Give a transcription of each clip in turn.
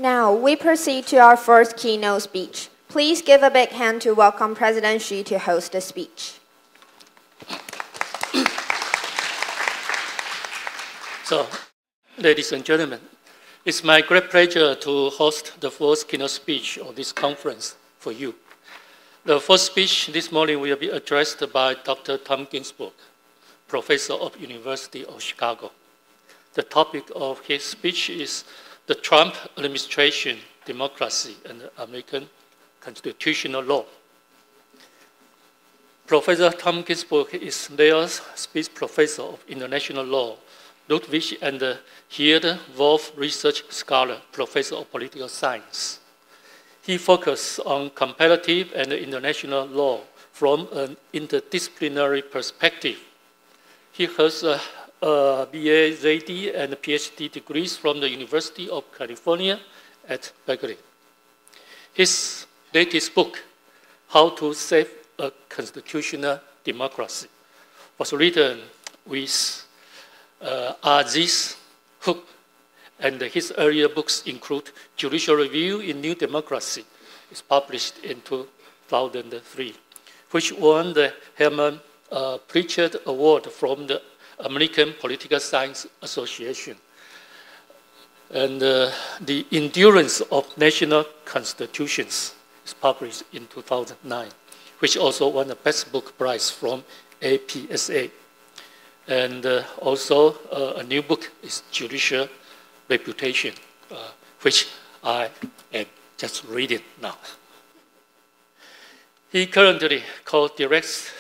Now, we proceed to our first keynote speech. Please give a big hand to welcome President Xi to host the speech. So, ladies and gentlemen, it's my great pleasure to host the first keynote speech of this conference for you. The first speech this morning will be addressed by Dr. Tom Ginsburg, professor of University of Chicago. The topic of his speech is the Trump administration, democracy, and American constitutional law. Professor Tom Ginsburg is Lehr's Spies Professor of International Law, Ludwig and Hilde Wolf Research Scholar, Professor of Political Science. He focuses on comparative and international law from an interdisciplinary perspective. He has a BA, JD, and PhD degrees from the University of California at Berkeley. His latest book, How to Save a Constitutional Democracy, was written with Aziz Hook, and his earlier books include Judicial Review in New Democracy. It's published in 2003, which won the Herman Pritchard Award from the American Political Science Association. And The Endurance of National Constitutions is published in 2009, which also won the Best Book Prize from APSA. And also a new book is Judicial Reputation, which I am just reading now. He currently co-directs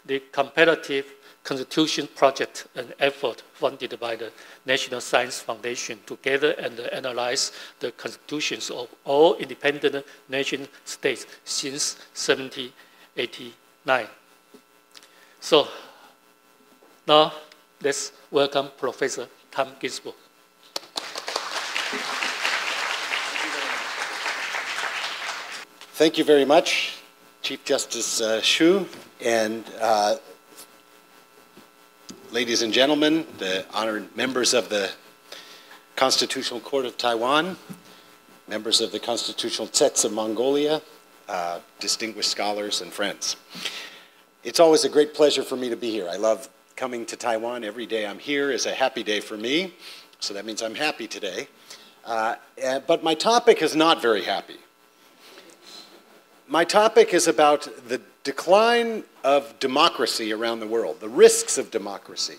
the Comparative Constitution Project, an effort funded by the National Science Foundation to gather and analyze the constitutions of all independent nation states since 1789. So now let's welcome Professor Tom Ginsburg. Thank you very much, Chief Justice Xu, and ladies and gentlemen, the honored members of the Constitutional Court of Taiwan, members of the Constitutional Tsets of Mongolia, distinguished scholars and friends. It's always a great pleasure for me to be here. I love coming to Taiwan. Every day I'm here is a happy day for me, so that means I'm happy today. But my topic is not very happy. My topic is about the decline of democracy around the world, the risks of democracy.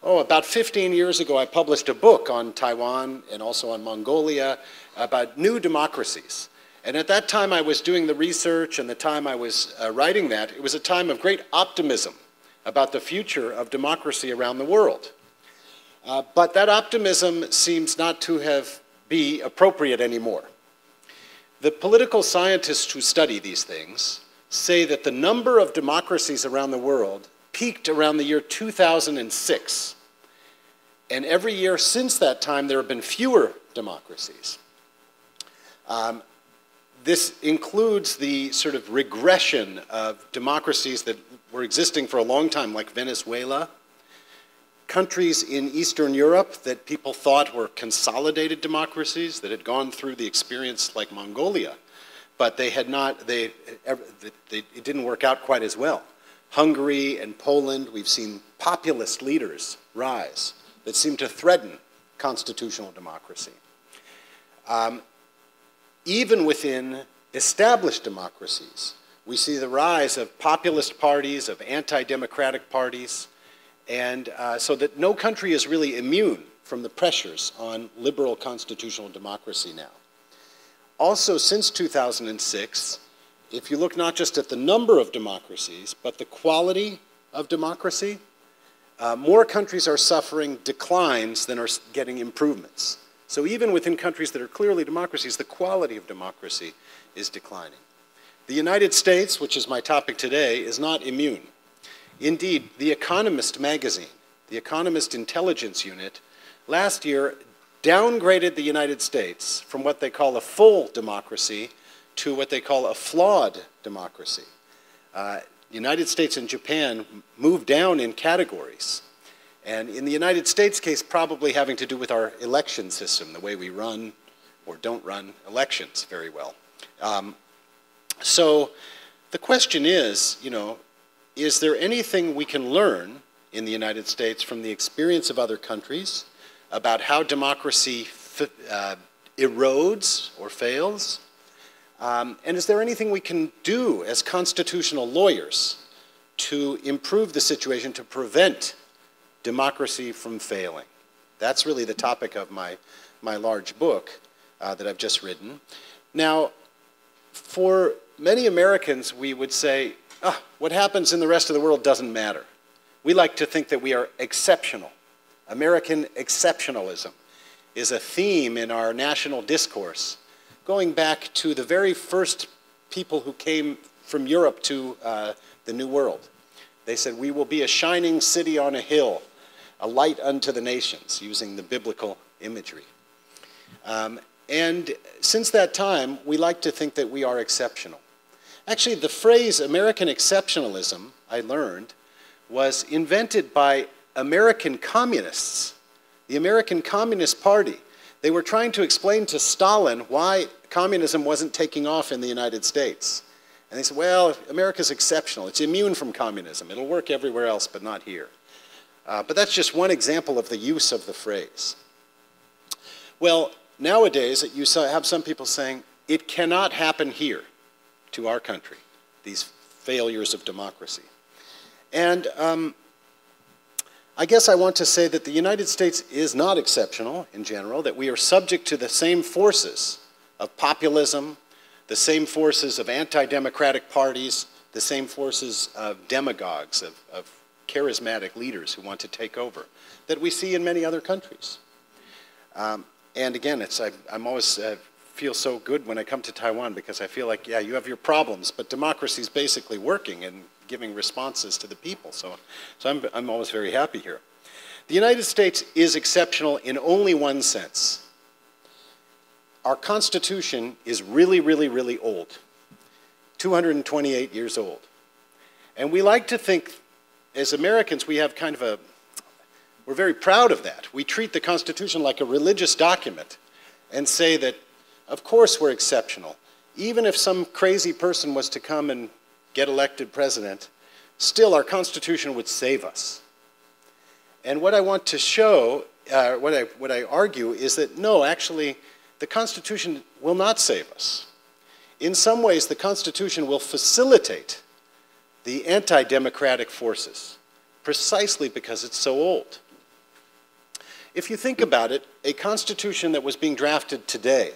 About 15 years ago, I published a book on Taiwan and also on Mongolia about new democracies. And at that time, I was doing the research, and the time I was writing that, it was a time of great optimism about the future of democracy around the world. But that optimism seems not to be appropriate anymore. The political scientists who study these things say that the number of democracies around the world peaked around the year 2006. And every year since that time, there have been fewer democracies. This includes the sort of regression of democracies that were existing for a long time, like Venezuela, countries in Eastern Europe that people thought were consolidated democracies that had gone through the experience like Mongolia, but they had not, it didn't work out quite as well. Hungary and Poland, we've seen populist leaders rise that seem to threaten constitutional democracy. Even within established democracies, we see the rise of populist parties, of anti-democratic parties, and so that no country is really immune from the pressures on liberal constitutional democracy now. Also, since 2006, if you look not just at the number of democracies, but the quality of democracy, more countries are suffering declines than are getting improvements. So even within countries that are clearly democracies, the quality of democracy is declining. The United States, which is my topic today, is not immune. Indeed, The Economist magazine, the Economist Intelligence Unit, last year downgraded the United States from what they call a full democracy to what they call a flawed democracy. The United States and Japan moved down in categories. And in the United States case, probably having to do with our election system, the way we run or don't run elections very well. So the question is, is there anything we can learn in the United States from the experience of other countries about how democracy erodes or fails? And is there anything we can do as constitutional lawyers to improve the situation, to prevent democracy from failing? That's really the topic of my large book that I've just written. Now, for many Americans, we would say, what happens in the rest of the world doesn't matter. We like to think that we are exceptional. American exceptionalism is a theme in our national discourse, going back to the very first people who came from Europe to the New World. They said, we will be a shining city on a hill, a light unto the nations, using the biblical imagery. And since that time, we like to think that we are exceptional. Actually, the phrase American exceptionalism, I learned, was invented by American communists, the American Communist Party. They were trying to explain to Stalin why communism wasn't taking off in the United States. And they said, well, America's exceptional. It's immune from communism. It'll work everywhere else, but not here. But that's just one example of the use of the phrase. Well, nowadays, you have some people saying, it cannot happen here to our country, these failures of democracy. And I guess I want to say that the United States is not exceptional in general, that we are subject to the same forces of populism, the same forces of anti-democratic parties, the same forces of demagogues, of charismatic leaders who want to take over, that we see in many other countries. And again, I'm always feel so good when I come to Taiwan because I feel like, yeah, you have your problems, but democracy is basically working and giving responses to the people. So I'm always very happy here. The United States is exceptional in only one sense. Our Constitution is really, really, really old, 228 years old. And we like to think, as Americans, we have kind of we're very proud of that. We treat the Constitution like a religious document and say that, of course, we're exceptional. Even if some crazy person was to come and get elected president, still our Constitution would save us. And what I want to show, what I argue is that no, actually, the Constitution will not save us. In some ways, the Constitution will facilitate the anti-democratic forces, precisely because it's so old. If you think about it, a Constitution that was being drafted today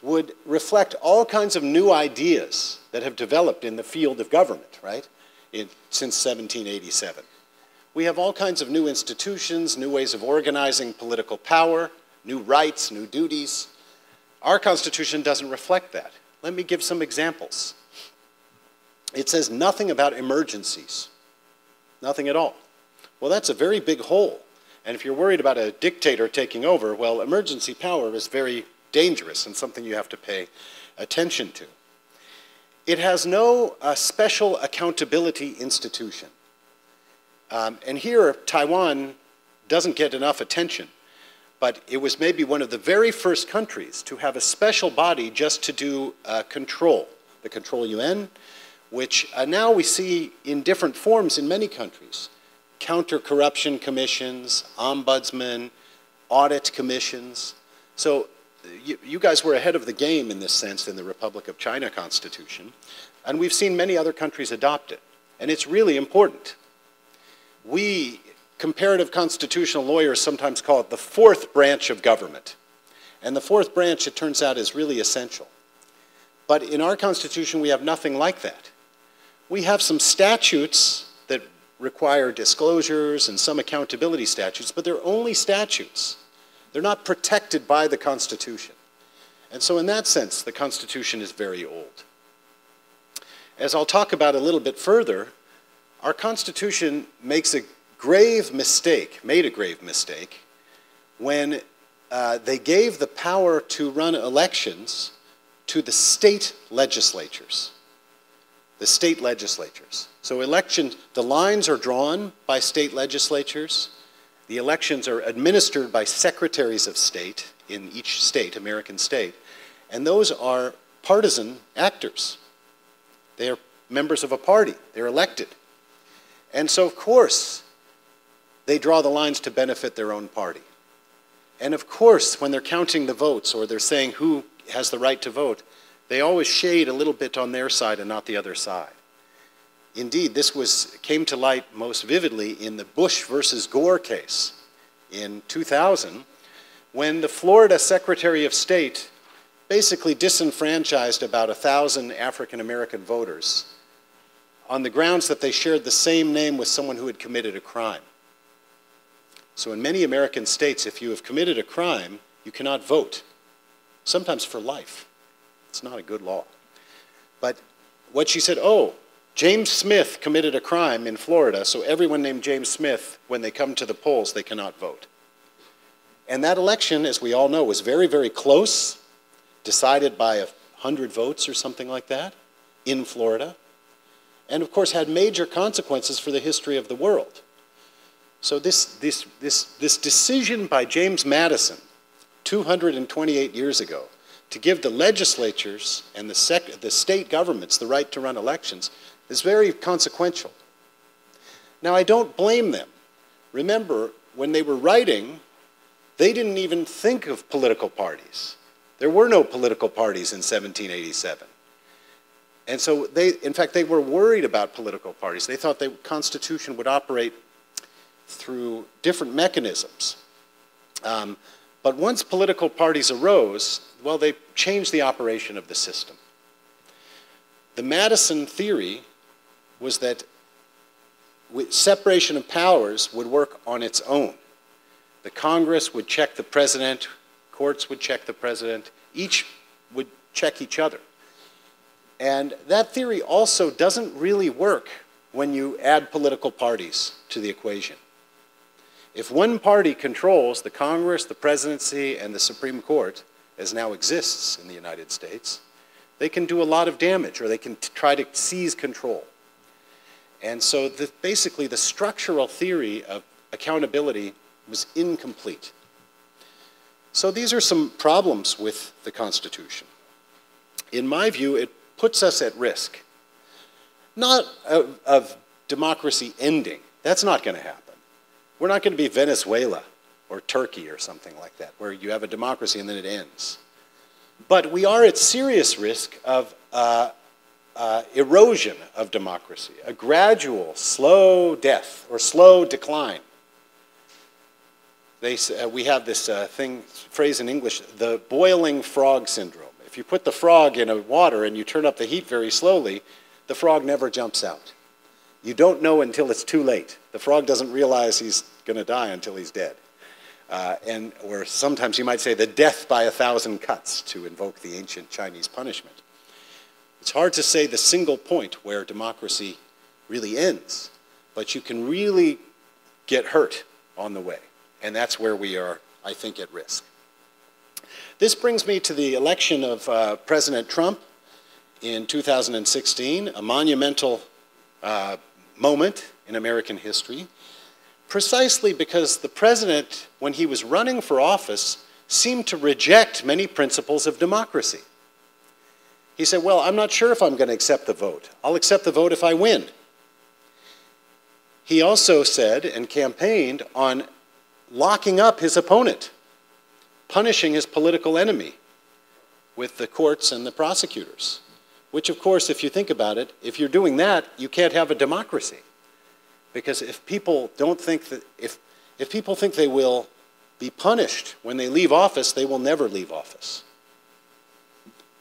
would reflect all kinds of new ideas that have developed in the field of government, right, since 1787. We have all kinds of new institutions, new ways of organizing political power, new rights, new duties. Our Constitution doesn't reflect that. Let me give some examples. It says nothing about emergencies, nothing at all. Well, that's a very big hole. And if you're worried about a dictator taking over, well, emergency power is very dangerous and something you have to pay attention to. It has no special accountability institution. And here, Taiwan doesn't get enough attention, but it was maybe one of the very first countries to have a special body just to do control, the Control UN, which now we see in different forms in many countries. Counter-corruption commissions, ombudsmen, audit commissions. So you guys were ahead of the game in this sense in the Republic of China Constitution, and we've seen many other countries adopt it, and it's really important. We, comparative constitutional lawyers, sometimes call it the fourth branch of government, and the fourth branch, it turns out, is really essential. But in our Constitution, we have nothing like that. We have some statutes that require disclosures and some accountability statutes, but they're only statutes. They're not protected by the Constitution. And so in that sense, the Constitution is very old. As I'll talk about a little bit further, our Constitution makes a grave mistake, made a grave mistake, when they gave the power to run elections to the state legislatures. The state legislatures. So elections, the lines are drawn by state legislatures. The elections are administered by secretaries of state in each state, American state, and those are partisan actors. They are members of a party. They're elected. And so, of course, they draw the lines to benefit their own party. And of course, when they're counting the votes or they're saying who has the right to vote, they always shade a little bit on their side and not the other side. Indeed, this came to light most vividly in the Bush versus Gore case in 2000, when the Florida Secretary of State basically disenfranchised about 1,000 African-American voters on the grounds that they shared the same name with someone who had committed a crime. So in many American states, if you have committed a crime, you cannot vote, sometimes for life. It's not a good law. But what she said, oh, James Smith committed a crime in Florida, so everyone named James Smith, when they come to the polls, they cannot vote. And that election, as we all know, was very, very close, decided by 100 votes or something like that in Florida, and of course had major consequences for the history of the world. So this decision by James Madison 228 years ago to give the legislatures and the state governments the right to run elections is very consequential. Now, I don't blame them. Remember, when they were writing, they didn't even think of political parties. There were no political parties in 1787. And so in fact, they were worried about political parties. They thought the Constitution would operate through different mechanisms. But once political parties arose, well, they changed the operation of the system. The Madison theory was that separation of powers would work on its own. The Congress would check the president, courts would check the president, each would check each other. And that theory also doesn't really work when you add political parties to the equation. If one party controls the Congress, the presidency, and the Supreme Court, as now exists in the United States, they can do a lot of damage, or they can try to seize control. And so basically the structural theory of accountability was incomplete. So these are some problems with the Constitution. In my view, it puts us at risk. Not of democracy ending. That's not going to happen. We're not going to be Venezuela or Turkey or something like that, where you have a democracy and then it ends. But we are at serious risk of erosion of democracy, a gradual, slow death or slow decline. We have this phrase in English, the boiling frog syndrome. If you put the frog in water and you turn up the heat very slowly, the frog never jumps out. You don't know until it's too late. The frog doesn't realize he's going to die until he's dead. Or sometimes you might say the death by 1,000 cuts to invoke the ancient Chinese punishment. It's hard to say the single point where democracy really ends, but you can really get hurt on the way. And that's where we are, I think, at risk. This brings me to the election of President Trump in 2016, a monumental moment in American history, precisely because the president, when he was running for office, seemed to reject many principles of democracy. He said, well, I'm not sure if I'm going to accept the vote. I'll accept the vote if I win. He also said and campaigned on locking up his opponent, punishing his political enemy with the courts and the prosecutors. Which, of course, if you think about it, if you're doing that, you can't have a democracy. Because if people don't think that, if people think they will be punished when they leave office, they will never leave office.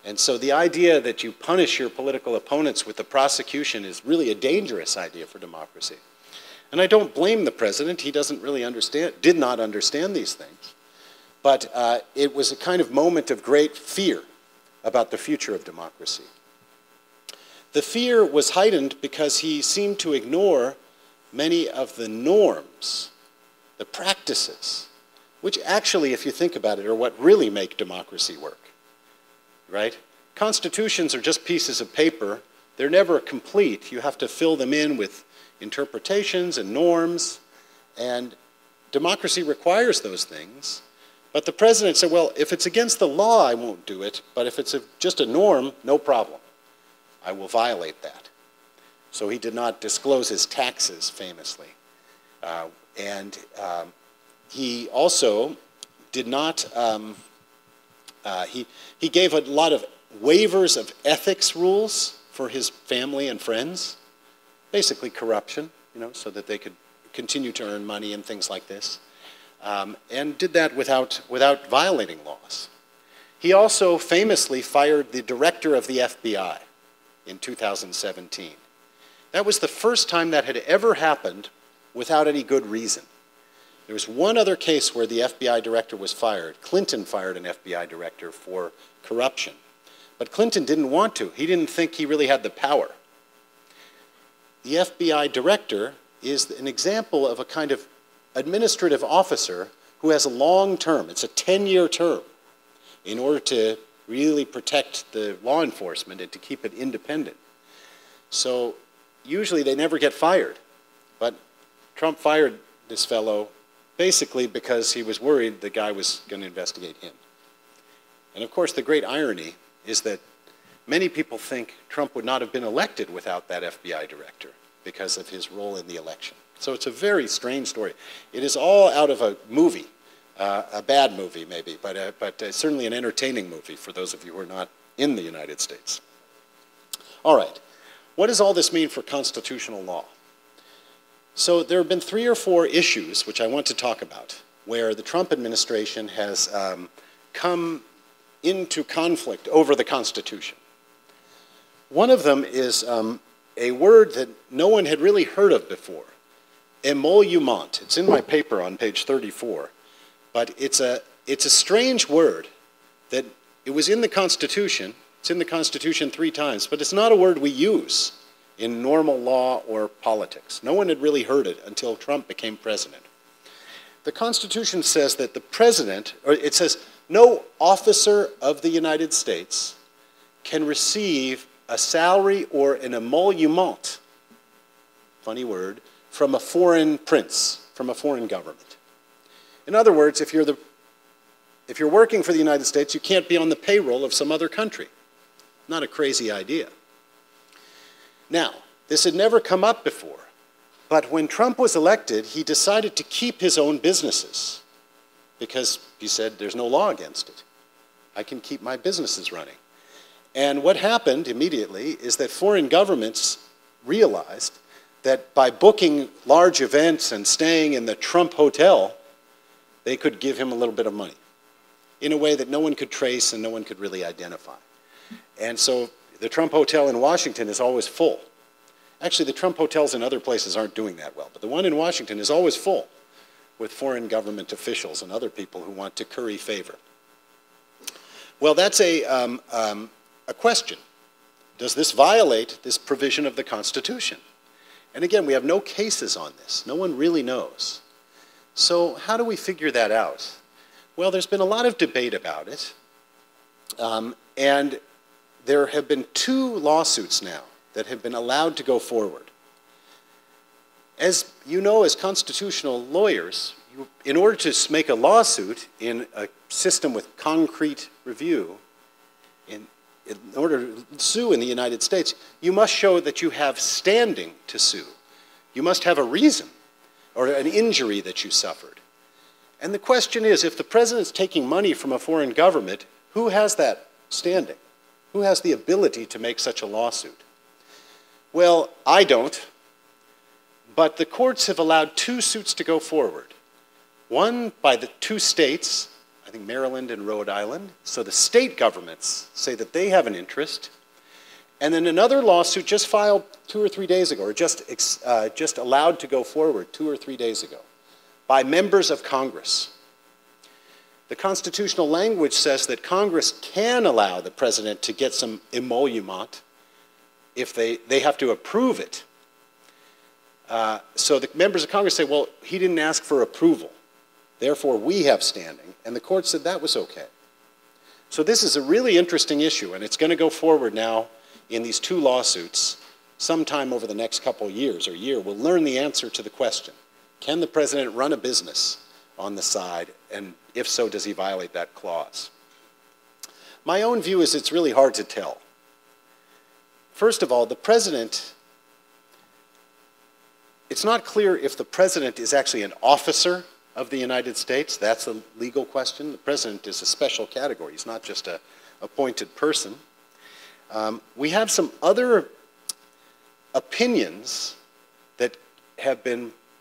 And so the idea that you punish your political opponents with the prosecution is really a dangerous idea for democracy. And I don't blame the president. He doesn't really did not understand these things. But it was a kind of moment of great fear about the future of democracy. The fear was heightened because he seemed to ignore many of the norms, the practices, which actually, if you think about it, are what really make democracy work, right? Constitutions are just pieces of paper. They're never complete. You have to fill them in with interpretations and norms, and democracy requires those things. But the president said, well, if it's against the law, I won't do it, but if it's just a norm, no problem. I will violate that. So he did not disclose his taxes, famously. He also did not, he gave a lot of waivers of ethics rules for his family and friends, basically corruption, so that they could continue to earn money and things like this, and did that without violating laws. He also famously fired the director of the FBI in 2017. That was the first time that had ever happened without any good reason. There was one other case where the FBI director was fired. Clinton fired an FBI director for corruption. But Clinton didn't want to. He didn't think he really had the power. The FBI director is an example of a kind of administrative officer who has a long term. It's a 10-year term in order to really protect the law enforcement and to keep it independent. So usually they never get fired. But Trump fired this fellow basically because he was worried the guy was going to investigate him. And of course, the great irony is that many people think Trump would not have been elected without that FBI director because of his role in the election. So it's a very strange story. It is all out of a movie, a bad movie maybe, but certainly an entertaining movie for those of you who are not in the United States. All right, what does all this mean for constitutional law? So there have been 3 or 4 issues which I want to talk about where the Trump administration has come into conflict over the Constitution. One of them is a word that no one had really heard of before, emolument. It's in my paper on page 34, but it's a strange word that it was in the Constitution. It's in the Constitution 3 times, but it's not a word we use in normal law or politics. No one had really heard it until Trump became president. The Constitution says that the president, or it says, no officer of the United States can receive a salary or an emolument, funny word, from a foreign prince, from a foreign government. In other words, if you're working for the United States, you can't be on the payroll of some other country. Not a crazy idea. Now, this had never come up before, but when Trump was elected, he decided to keep his own businesses because he said there's no law against it. I can keep my businesses running. And what happened immediately is that foreign governments realized that by booking large events and staying in the Trump hotel, they could give him a little bit of money in a way that no one could trace and no one could really identify. And so the Trump Hotel in Washington is always full. Actually, the Trump hotels in other places aren't doing that well, but the one in Washington is always full with foreign government officials and other people who want to curry favor. Well, that's a question. Does this violate this provision of the Constitution? And again, we have no cases on this. No one really knows. So how do we figure that out? Well, there's been a lot of debate about it, and there have been 2 lawsuits now that have been allowed to go forward. As you know, as constitutional lawyers, in order to make a lawsuit in a system with concrete review, in order to sue in the United States, you must show that you have standing to sue. You must have a reason or an injury that you suffered. And the question is, if the president's taking money from a foreign government, who has that standing? Who has the ability to make such a lawsuit? Well, I don't, but the courts have allowed 2 suits to go forward. One by the 2 states, I think Maryland and Rhode Island, so the state governments say that they have an interest. And then another lawsuit just filed 2 or 3 days ago, or just allowed to go forward 2 or 3 days ago, by members of Congress. The constitutional language says that Congress can allow the president to get some emolument if they have to approve it. So the members of Congress say, well, he didn't ask for approval, therefore we have standing. And the court said that was okay. So this is a really interesting issue, and it's going to go forward now in these 2 lawsuits sometime over the next couple years or year. We'll learn the answer to the question. Can the president run a business on the side and if so, does he violate that clause? My own view is it's really hard to tell. First of all, the president, it's not clear if the president is actually an officer of the United States. That's a legal question. The president is a special category. He's not just an appointed person. We have some other opinions that have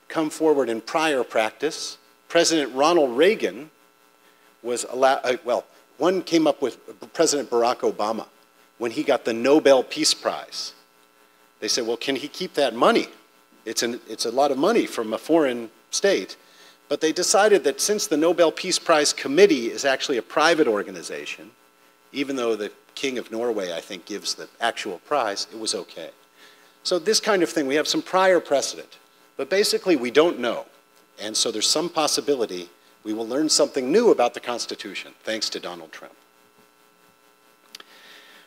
come forward in prior practice. President Ronald Reagan was allowed, one came up with President Barack Obama when he got the Nobel Peace Prize. They said, well, can he keep that money? It's a lot of money from a foreign state. But they decided that since the Nobel Peace Prize Committee is actually a private organization, even though the King of Norway, I think, gives the actual prize, it was okay. So this kind of thing, we have some prior precedent. But basically, we don't know. And so there's some possibility we will learn something new about the Constitution, thanks to Donald Trump.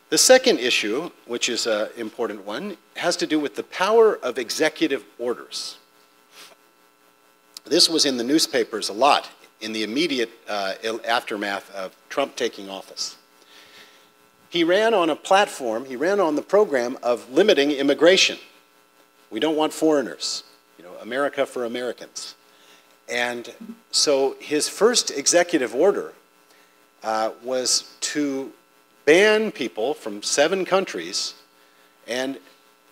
The second issue, which is an important one, has to do with the power of executive orders. This was in the newspapers a lot in the immediate aftermath of Trump taking office. He ran on a platform, he ran on the program of limiting immigration. We don't want foreigners, America for Americans. And so his first executive order was to ban people from 7 countries. And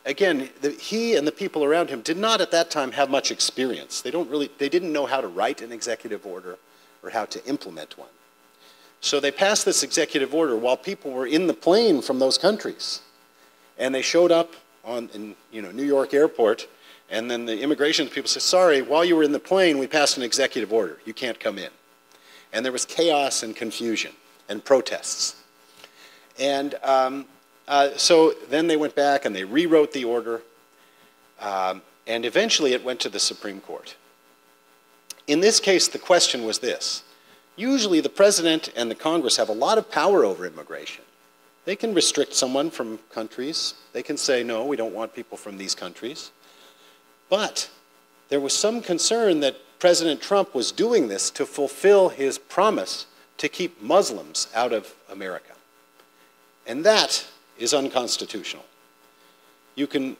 again, he and the people around him did not at that time have much experience. They didn't know how to write an executive order or how to implement one. So they passed this executive order while people were in the plane from those countries. And they showed up in New York airport, and then the immigration people said, sorry, while you were in the plane, we passed an executive order. You can't come in. And there was chaos and confusion and protests. And so then they went back and they rewrote the order, and eventually it went to the Supreme Court. In this case, the question was this. Usually the president and the Congress have a lot of power over immigration. They can restrict someone from countries. They can say, no, we don't want people from these countries. But there was some concern that President Trump was doing this to fulfill his promise to keep Muslims out of America. And that is unconstitutional. You can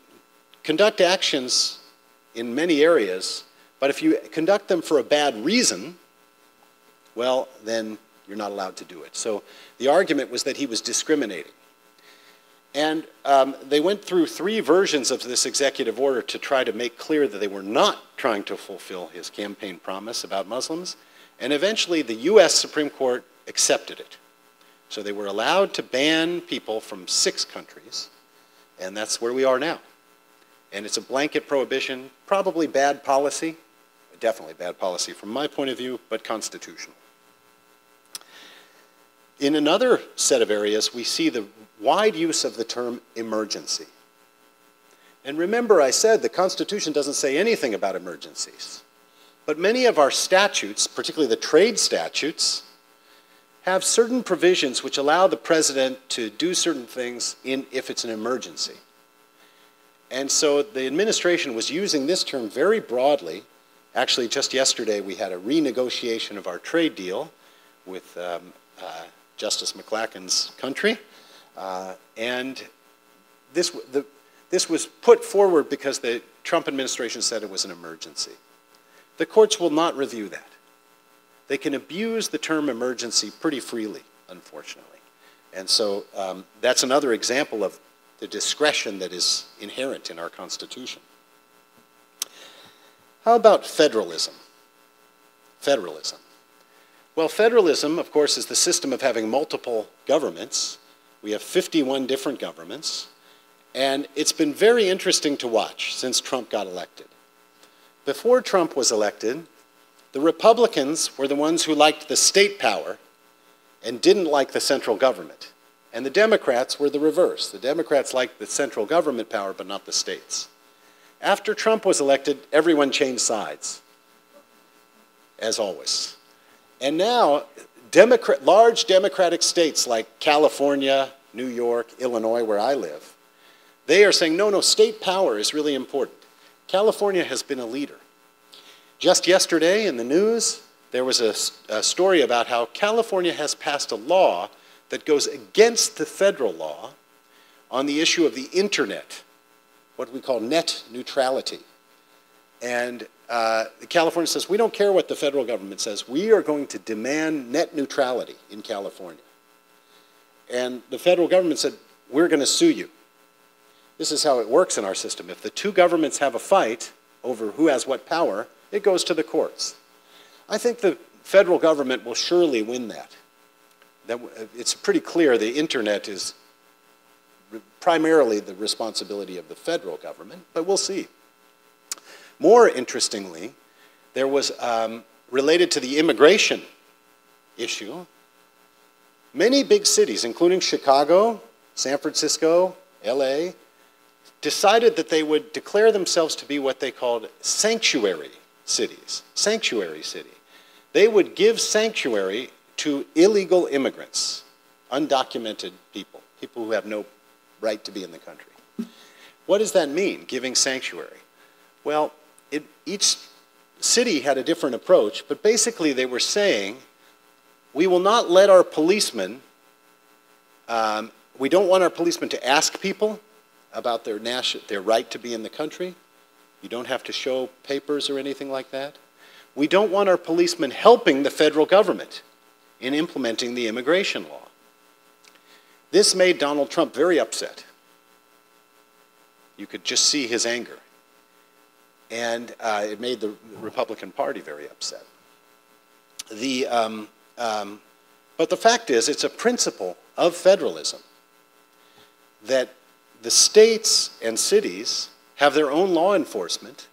conduct actions in many areas, but if you conduct them for a bad reason, well, then you're not allowed to do it. So the argument was that he was discriminating. And they went through 3 versions of this executive order to try to make clear that they were not trying to fulfill his campaign promise about Muslims. And eventually the US Supreme Court accepted it. So they were allowed to ban people from 6 countries, and that's where we are now. And it's a blanket prohibition, probably bad policy, definitely bad policy from my point of view, but constitutional. In another set of areas, we see the wide use of the term emergency. And remember, I said the Constitution doesn't say anything about emergencies. But many of our statutes, particularly the trade statutes, have certain provisions which allow the president to do certain things if it's an emergency. And so the administration was using this term very broadly. Actually, just yesterday we had a renegotiation of our trade deal with Justice McClacken's country. And this was put forward because the Trump administration said it was an emergency. The courts will not review that. They can abuse the term emergency pretty freely, unfortunately. And so that's another example of the discretion that is inherent in our Constitution. How about federalism? Federalism. Well, federalism, of course, is the system of having multiple governments. We have 51 different governments. And it's been very interesting to watch since Trump got elected. Before Trump was elected, the Republicans were the ones who liked the state power and didn't like the central government. And the Democrats were the reverse. The Democrats liked the central government power, but not the states. After Trump was elected, everyone changed sides, as always. And now, large Democratic states like California, New York, Illinois, where I live, they are saying, no, state power is really important. California has been a leader. Just yesterday in the news, there was a story about how California has passed a law that goes against the federal law on the issue of the internet, what we call net neutrality. And California says, we don't care what the federal government says. We are going to demand net neutrality in California. And the federal government said, we're going to sue you. This is how it works in our system. If the two governments have a fight over who has what power, it goes to the courts. I think the federal government will surely win that. It's pretty clear the internet is primarily the responsibility of the federal government, but we'll see. More interestingly, there was, related to the immigration issue, many big cities, including Chicago, San Francisco, LA, decided that they would declare themselves to be what they called sanctuary cities, sanctuary city. They would give sanctuary to illegal immigrants, undocumented people, people who have no right to be in the country. What does that mean, giving sanctuary? Well, each city had a different approach, but basically they were saying, we will not let our policemen, we don't want our policemen to ask people about their right to be in the country. You don't have to show papers or anything like that. We don't want our policemen helping the federal government in implementing the immigration law. This made Donald Trump very upset. You could just see his anger. And it made the Republican Party very upset. But the fact is, it's a principle of federalism that the states and cities have their own law enforcement,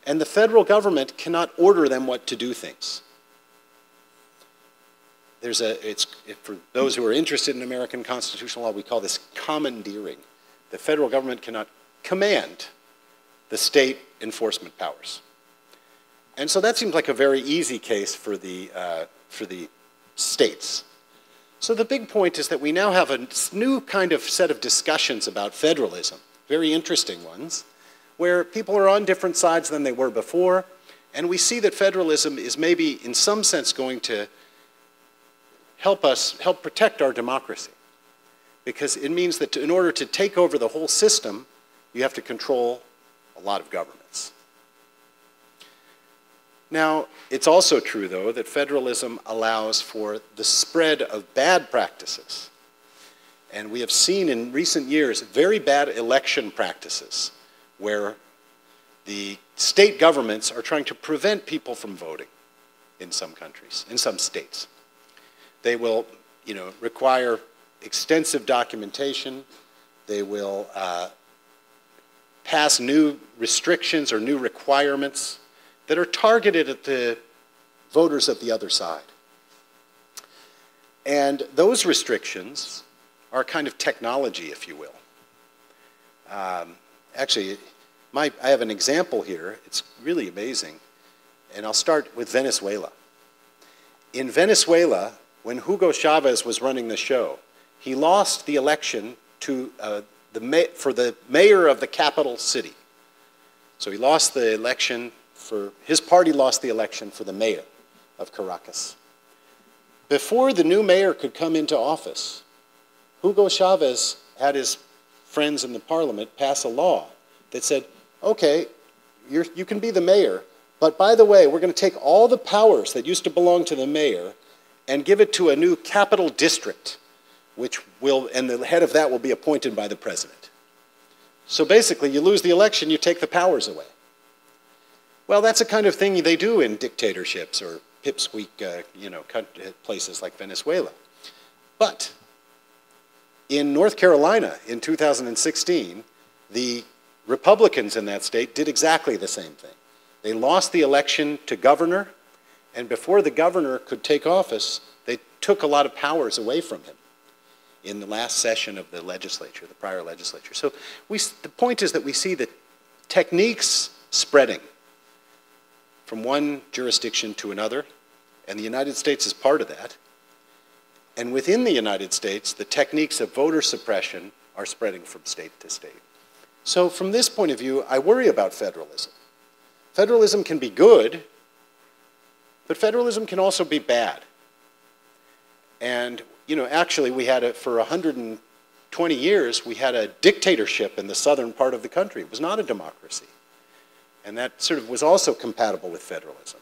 and the federal government cannot order them what to do things. For those who are interested in American constitutional law, we call this commandeering. The federal government cannot command the state enforcement powers. And so that seems like a very easy case for the states. So the big point is that we now have a new kind of set of discussions about federalism, very interesting ones, where people are on different sides than they were before, and we see that federalism is maybe in some sense going to help protect our democracy. Because it means that in order to take over the whole system, you have to control a lot of governments. Now, it's also true, though, that federalism allows for the spread of bad practices. And we have seen in recent years very bad election practices where the state governments are trying to prevent people from voting in some countries, in some states. They will, require extensive documentation. They will pass new restrictions or new requirements that are targeted at the voters of the other side. And those restrictions are kind of technology, if you will. Actually, I have an example here. It's really amazing. And I'll start with Venezuela. In Venezuela, when Hugo Chavez was running the show, he lost the election to, for the mayor of the capital city. So he lost the election his party lost the election for the mayor of Caracas. Before the new mayor could come into office, Hugo Chavez had his friends in the parliament pass a law that said, okay, you can be the mayor, but by the way, we're going to take all the powers that used to belong to the mayor and give it to a new capital district, and the head of that will be appointed by the president. So basically, you lose the election, you take the powers away. Well, that's the kind of thing they do in dictatorships or pipsqueak, places like Venezuela. But in North Carolina in 2016, the Republicans in that state did exactly the same thing. They lost the election to governor, and before the governor could take office, they took a lot of powers away from him in the last session of the legislature, the prior legislature. So the point is that we see the techniques spreading from one jurisdiction to another, and the United States is part of that. And within the United States, the techniques of voter suppression are spreading from state to state. So from this point of view, I worry about federalism. Federalism can be good But federalism can also be bad. And, you know, actually we had for 120 years, we had a dictatorship in the southern part of the country. It was not a democracy. And that sort of was also compatible with federalism.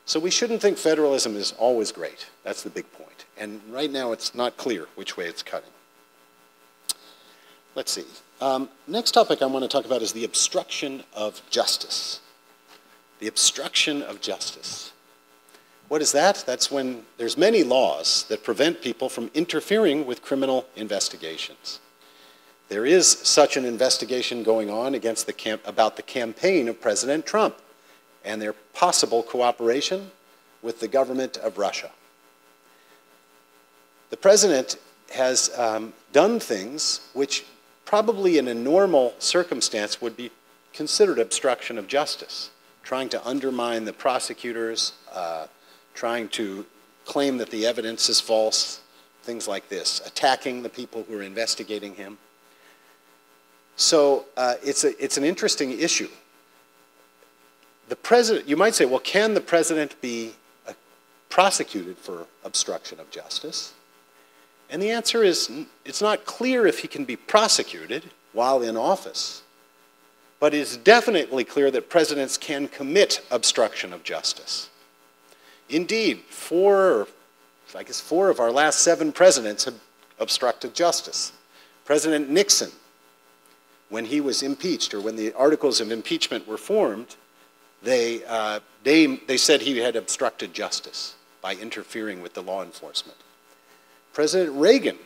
So we shouldn't think federalism is always great. That's the big point. And right now it's not clear which way it's cutting. Let's see. Next topic I want to talk about is the obstruction of justice. The obstruction of justice. What is that? That's when there's many laws that prevent people from interfering with criminal investigations. There is such an investigation going on against about the campaign of President Trump and their possible cooperation with the government of Russia. The president has done things which probably in a normal circumstance would be considered obstruction of justice, trying to undermine the prosecutors, trying to claim that the evidence is false, things like this, attacking the people who are investigating him. So it's an interesting issue. The president, you might say, well, can the president be prosecuted for obstruction of justice? And the answer is, it's not clear if he can be prosecuted while in office, but it's definitely clear that presidents can commit obstruction of justice. Indeed, four of our last 7 presidents have obstructed justice. President Nixon, when he was impeached, or when the articles of impeachment were formed, they said he had obstructed justice by interfering with the law enforcement. President Reagan,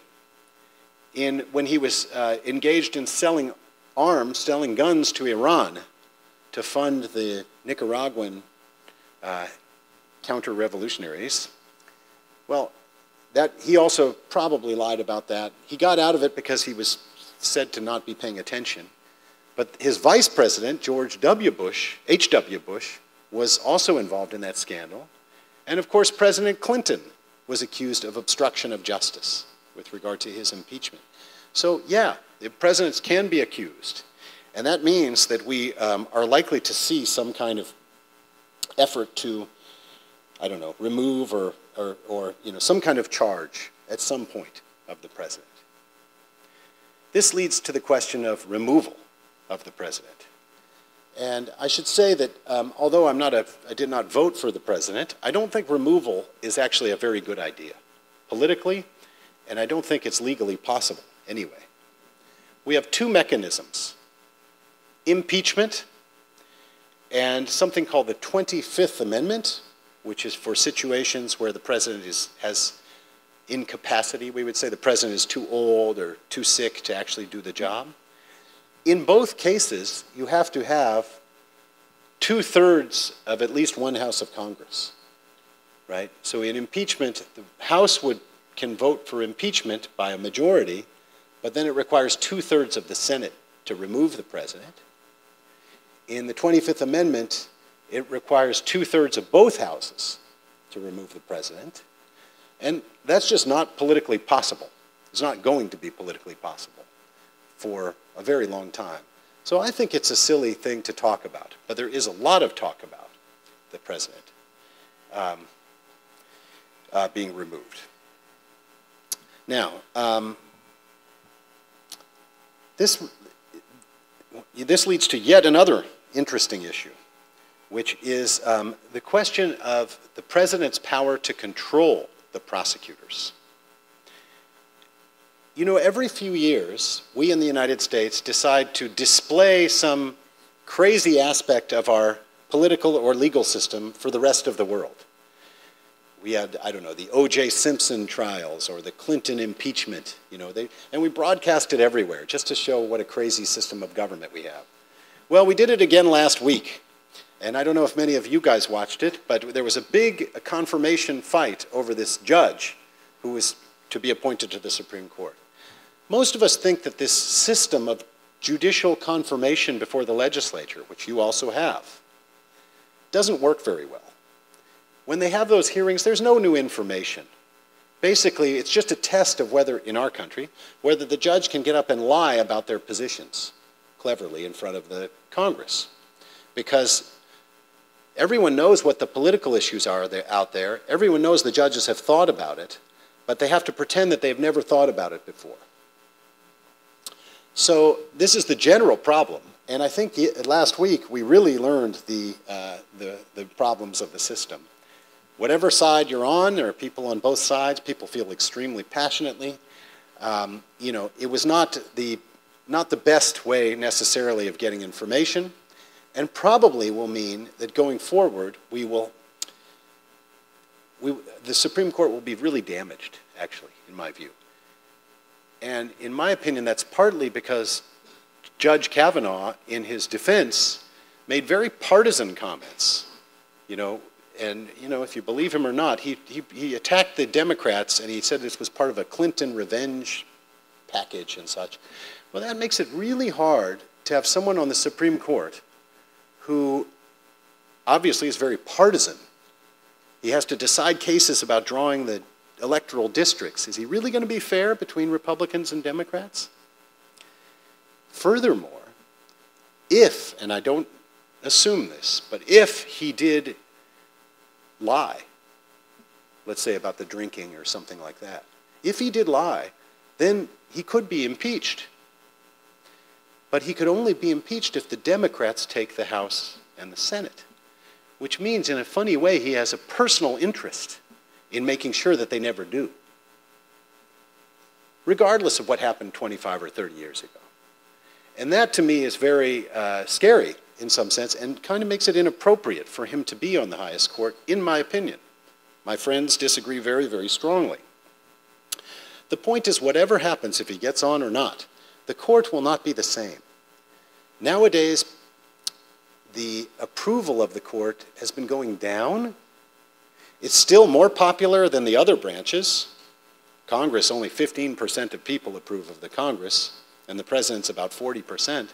when he was engaged in selling arms, selling guns to Iran to fund the Nicaraguan counter-revolutionaries, well, he also probably lied about that. He got out of it because he was said to not be paying attention. But his vice president, George W. Bush, H.W. Bush, was also involved in that scandal. And of course, President Clinton was accused of obstruction of justice with regard to his impeachment. So yeah, the presidents can be accused. And that means that we are likely to see some kind of effort to, I don't know, remove or you know, some kind of charge at some point of the president. This leads to the question of removal of the president. And I should say that although I did not vote for the president, I don't think removal is actually a very good idea politically, and I don't think it's legally possible anyway. We have 2 mechanisms: impeachment and something called the 25th Amendment, which is for situations where the president has incapacity. We would say the president is too old or too sick to actually do the job. In both cases, you have to have 2/3 of at least one House of Congress, right? So in impeachment, the House can vote for impeachment by a majority, but then it requires 2/3 of the Senate to remove the president. In the 25th Amendment, it requires 2/3 of both houses to remove the president. And that's just not politically possible. It's not going to be politically possible for a very long time. So I think it's a silly thing to talk about, but there is a lot of talk about the president being removed. Now, this leads to yet another interesting issue, which is the question of the president's power to control the prosecutors. You know, every few years, we in the United States decide to display some crazy aspect of our political or legal system for the rest of the world. We had, I don't know, the O.J. Simpson trials or the Clinton impeachment, you know, and we broadcast it everywhere just to show what a crazy system of government we have. Well, we did it again last week. And I don't know if many of you guys watched it, but there was a big confirmation fight over this judge who was to be appointed to the Supreme Court. Most of us think that this system of judicial confirmation before the legislature, which you also have, doesn't work very well. When they have those hearings, there's no new information. Basically, it's just a test of whether, in our country, whether the judge can get up and lie about their positions cleverly in front of the Congress. Because Everyone knows what the political issues are out there. Everyone knows the judges have thought about it, but they have to pretend that they've never thought about it before. So this is the general problem. And I think last week we really learned the problems of the system. Whatever side you're on, there are people on both sides. People feel extremely passionately. You know, it was not the best way necessarily of getting information, and probably will mean that going forward the Supreme Court will be really damaged, actually, in my view. And in my opinion, that's partly because Judge Kavanaugh, in his defense, made very partisan comments, you know. And, you know, if you believe him or not, he attacked the Democrats, and he said this was part of a Clinton revenge package and such. Well, that makes it really hard to have someone on the Supreme Court who obviously is very partisan. He has to decide cases about drawing the electoral districts. Is he really going to be fair between Republicans and Democrats? Furthermore, if, and I don't assume this, but if he did lie, let's say about the drinking or something like that, if he did lie, then he could be impeached. But he could only be impeached if the Democrats take the House and the Senate, which means in a funny way he has a personal interest in making sure that they never do, regardless of what happened 25 or 30 years ago. And that to me is very scary in some sense, and kind of makes it inappropriate for him to be on the highest court, in my opinion. My friends disagree very, very strongly. The point is, whatever happens, if he gets on or not, the court will not be the same. Nowadays, the approval of the court has been going down. It's still more popular than the other branches. Congress, only 15% of people approve of the Congress, and the president's about 40%.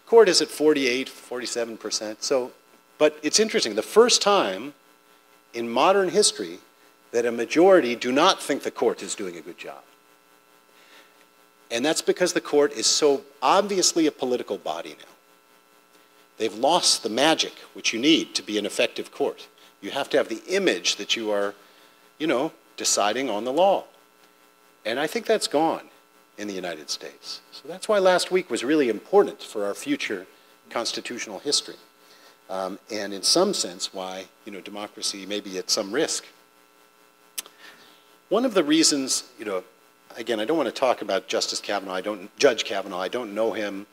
Court is at 48, 47%. So, but it's interesting, the first time in modern history that a majority do not think the court is doing a good job. And that's because the court is so obviously a political body now. They've lost the magic which you need to be an effective court. You have to have the image that you are, you know, deciding on the law. And I think that's gone in the United States. So that's why last week was really important for our future constitutional history. And in some sense why, you know, democracy may be at some risk. One of the reasons, you know, again, I don't want to talk about Justice Kavanaugh, Judge Kavanaugh, I don't know him.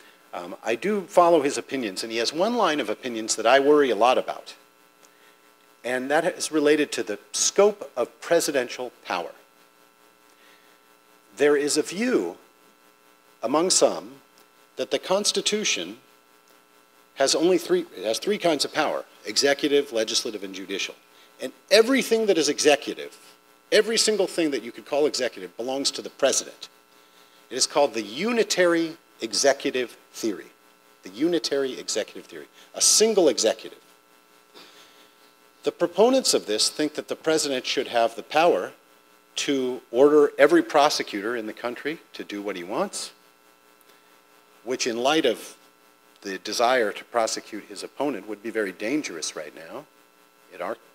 I do follow his opinions, and he has one line of opinions that I worry a lot about. And that is related to the scope of presidential power. There is a view among some that the Constitution has three kinds of power: executive, legislative, and judicial. And everything that is executive, every single thing that you could call executive, belongs to the president. It is called the unitary executive theory. The unitary executive theory. A single executive. The proponents of this think that the president should have the power to order every prosecutor in the country to do what he wants, which in light of the desire to prosecute his opponent would be very dangerous right now,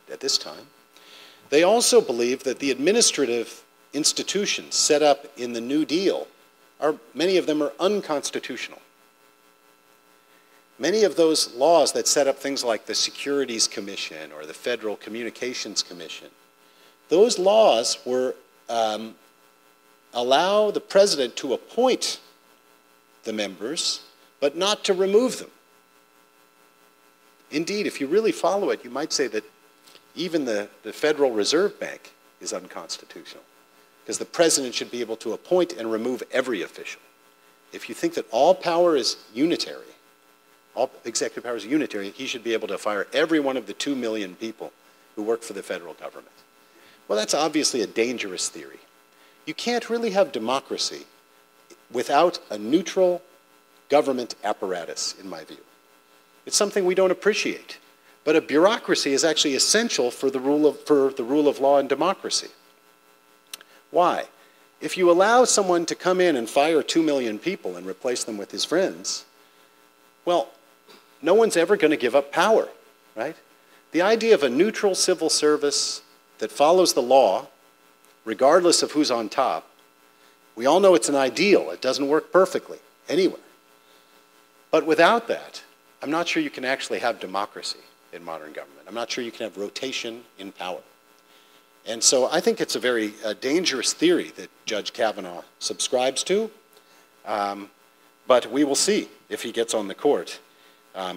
at this time. They also believe that the administrative institutions set up in the New Deal, many of them are unconstitutional. Many of those laws that set up things like the Securities Commission or the Federal Communications Commission, those laws were allow the president to appoint the members, but not to remove them. Indeed, if you really follow it, you might say that even the Federal Reserve Bank is unconstitutional, because the president should be able to appoint and remove every official. If you think that all power is unitary, all executive power is unitary, he should be able to fire every one of the 2 million people who work for the federal government. Well, that's obviously a dangerous theory. You can't really have democracy without a neutral government apparatus, in my view. It's something we don't appreciate. But a bureaucracy is actually essential for the rule of law and democracy. Why? If you allow someone to come in and fire 2 million people and replace them with his friends, well, no one's ever going to give up power, right? The idea of a neutral civil service that follows the law, regardless of who's on top, we all know it's an ideal. It doesn't work perfectly anywhere. But without that, I'm not sure you can actually have democracy in modern government. I'm not sure you can have rotation in power. And so I think it's a very dangerous theory that Judge Kavanaugh subscribes to. But we will see if he gets on the court.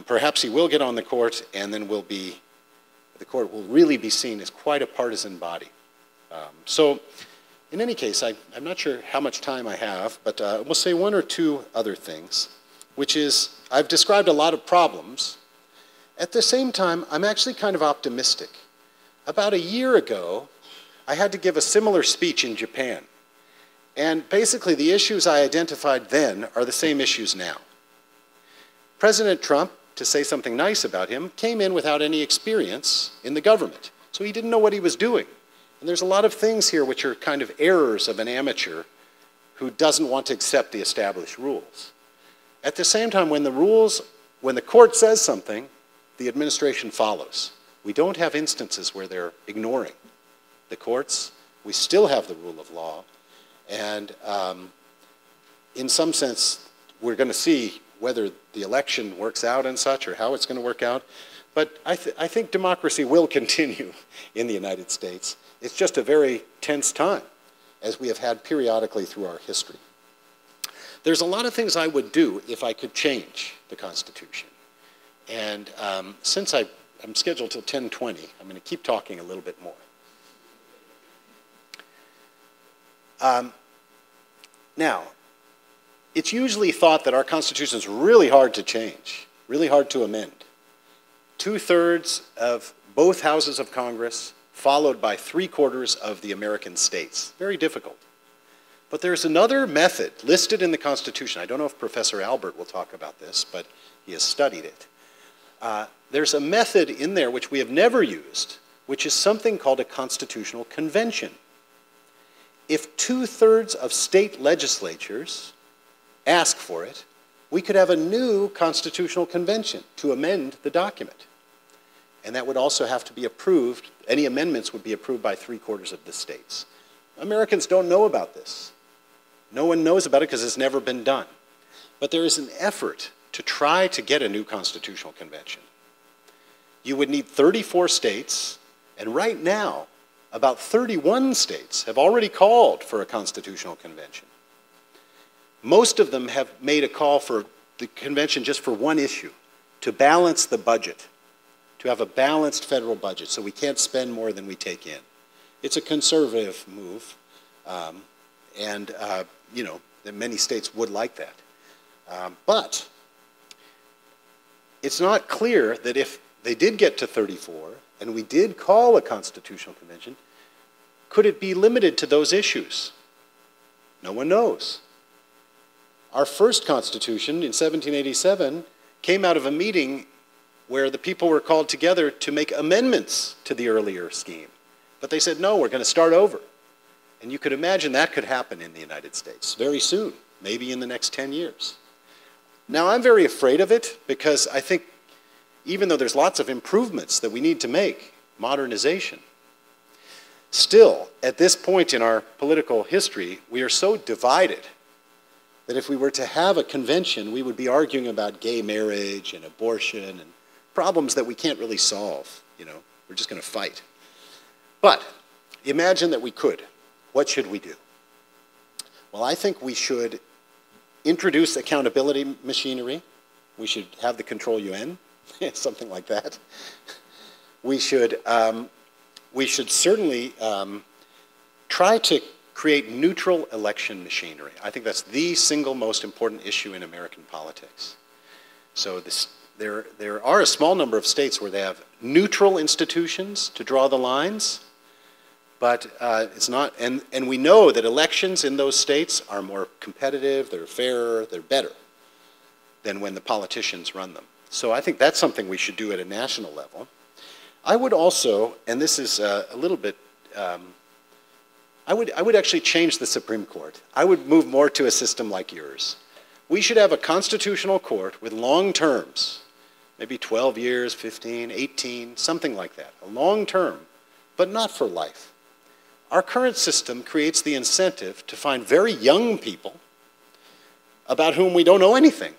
Perhaps he will get on the court, and then the court will really be seen as quite a partisan body. So in any case, I'm not sure how much time I have, but we'll say one or two other things, which is I've described a lot of problems. At the same time, I'm actually kind of optimistic. About a year ago, I had to give a similar speech in Japan. And basically, the issues I identified then are the same issues now. President Trump, to say something nice about him, came in without any experience in the government. So he didn't know what he was doing. And there's a lot of things here which are kind of errors of an amateur who doesn't want to accept the established rules. At the same time, when the court says something, the administration follows. We don't have instances where they're ignoring the courts. We still have the rule of law. And in some sense, we're going to see whether the election works out and such, or how it's going to work out. But I think democracy will continue in the United States. It's just a very tense time, as we have had periodically through our history. There's a lot of things I would do if I could change the Constitution. And since I'm scheduled till 10:20, I'm going to keep talking a little bit more. Now, it's usually thought that our Constitution is really hard to change, really hard to amend. 2/3 of both houses of Congress, followed by 3/4 of the American states. Very difficult. But there's another method listed in the Constitution. I don't know if Professor Albert will talk about this, but he has studied it. There's a method in there which we have never used, which is something called a constitutional convention. If 2/3 of state legislatures ask for it, we could have a new constitutional convention to amend the document. And that would also have to be approved. Any amendments would be approved by 3/4 of the states. Americans don't know about this. No one knows about it because it's never been done. But there is an effort to try to get a new constitutional convention. You would need 34 states, and right now, about 31 states have already called for a constitutional convention. Most of them have made a call for the convention just for one issue, to balance the budget, to have a balanced federal budget, so we can't spend more than we take in. It's a conservative move, and you know, that many states would like that. But it's not clear that if they did get to 34, and we did call a constitutional convention, could it be limited to those issues? No one knows. Our first constitution in 1787 came out of a meeting where the people were called together to make amendments to the earlier scheme. But they said, no, we're going to start over. And you could imagine that could happen in the United States very soon, maybe in the next 10 years. Now, I'm very afraid of it because I think even though there's lots of improvements that we need to make, modernization, still, at this point in our political history, we are so divided that if we were to have a convention, we would be arguing about gay marriage and abortion and problems that we can't really solve, you know. We're just going to fight. But imagine that we could. What should we do? Well, I think we should introduce accountability machinery. We should have the Control UN, something like that. We should certainly try to create neutral election machinery. I think that's the single most important issue in American politics. So there are a small number of states where they have neutral institutions to draw the lines, but it's not, and we know that elections in those states are more competitive, they're fairer, they're better than when the politicians run them. So I think that's something we should do at a national level. I would also, and this is a little bit, I would actually change the Supreme Court. I would move more to a system like yours. We should have a constitutional court with long terms, maybe 12 years, 15, 18, something like that, a long term, but not for life. Our current system creates the incentive to find very young people about whom we don't know anything,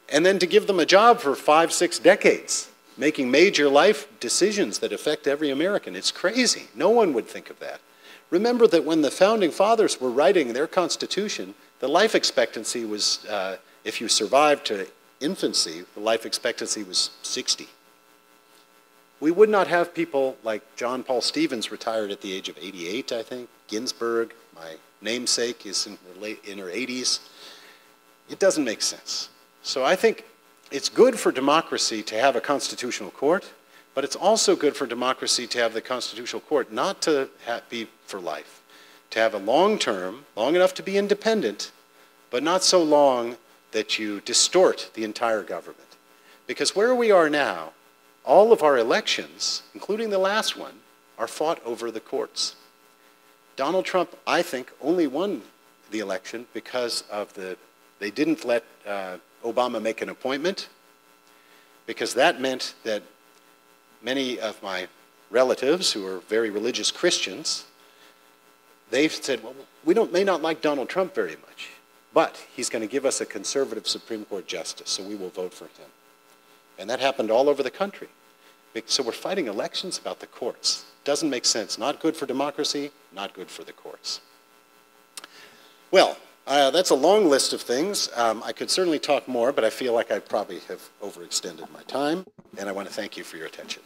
and then to give them a job for 5, 6 decades, making major life decisions that affect every American. It's crazy. No one would think of that. Remember that when the founding fathers were writing their Constitution, the life expectancy was, if you survived to infancy, the life expectancy was 60. We would not have people like John Paul Stevens retired at the age of 88, I think. Ginsburg, my namesake, is in her 80s. It doesn't make sense. So I think it's good for democracy to have a constitutional court, but it's also good for democracy to have the constitutional court not to be for life, to have a long term, long enough to be independent, but not so long that you distort the entire government. Because where we are now, all of our elections, including the last one, are fought over the courts. Donald Trump, I think, only won the election because of they didn't let Obama make an appointment, because that meant that many of my relatives who are very religious Christians, they've said, well, we may not like Donald Trump very much, but he's going to give us a conservative Supreme Court justice, so we will vote for him. And that happened all over the country. So we're fighting elections about the courts. Doesn't make sense. Not good for democracy, not good for the courts. Well, that's a long list of things. I could certainly talk more, but I feel like I probably have overextended my time, and I want to thank you for your attention.